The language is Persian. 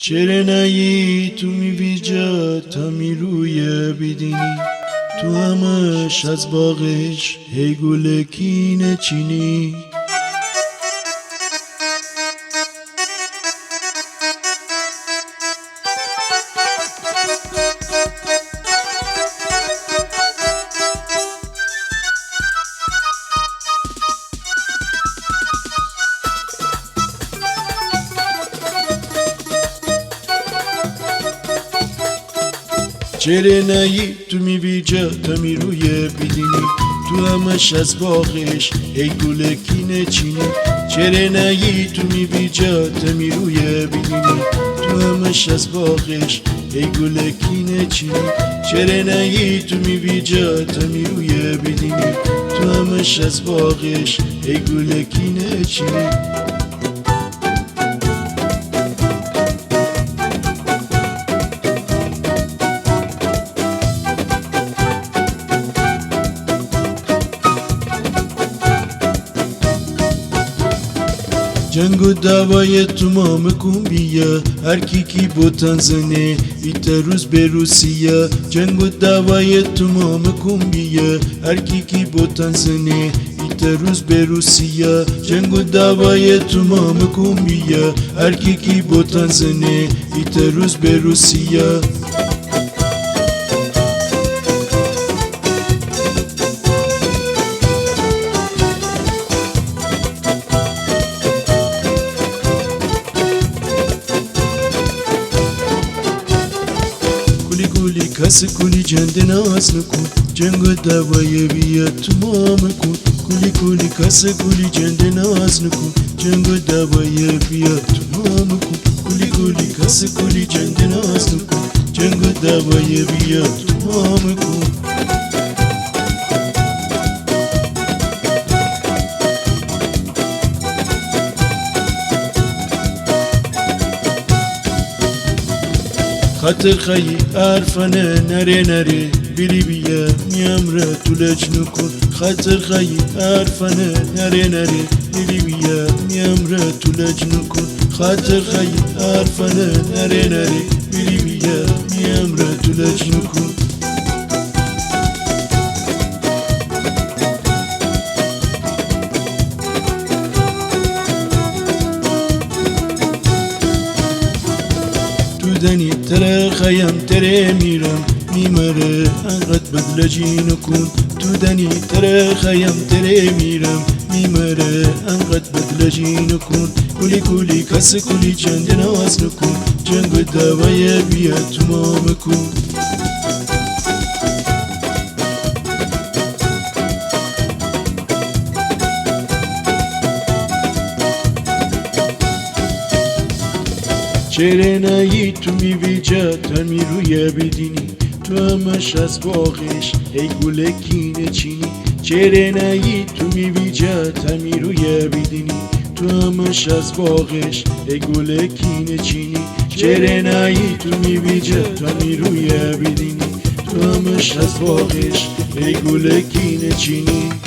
چرا نهی تو میویجا تا میروی بیدینی تو همش از باغش هی گلکی نچینی چرا نهی تو میویجا تا میروی بیدینی تو همش از باغش ای گلکی نچینی چرا نهی تو میویجا تا میروی بیدینی تو همش از باغش ای گلکی نچینی چرا نهی تو میویجا تا میروی بیدینی تو همش از باغش ای گلکی نچینی جنگ و دعوای تو ما مکن بیا هر کی بوتن زنه ایتا روز به روسیا جنگ و دعوای تو ما مکن بیا هر کی بوتن زنه ایتا روز به روسیا جنگ و دعوای تو ما مکن بیا هر کی بوتن زنه ایتا روز به روسیا کولی کس کولی جند ناز نکن جنگ و دوای بیا تو ما مکن کولی کس کولی جند ناز نکن جنگ و دوای بیا تو ما مکن کولی کس کولی جند ناز نکن جنگ و دوای بیا تو ما مکن خاطر خیی عرفانه نره بیلی بیا میام را تو لج نکن خاطر خیی عرفانه نره بیلی بیا میام را تو لج نکن خاطر خیی عرفانه نره بیلی بیا میام را تو لج نکن دنی تره خیم تره میرم میمره انقدر بدلجی نکن تو دنی تره خیم تره میرم میمره انقدر بدلجی نکن کولی کس کولی چند نواز نکن جنگ و دوای بیا تو ما مکن چرا نهی تو میویجا تا میروی بیدینی تو همش از باغش ای گلکی نچینی چرا نهی تو میویجا تا میروی بیدینی تو همش از باغش ای گلکی نچینی چرا نهی تو میویجا تا میروی بیدینی تو همش از باغش ای گلکی نچینی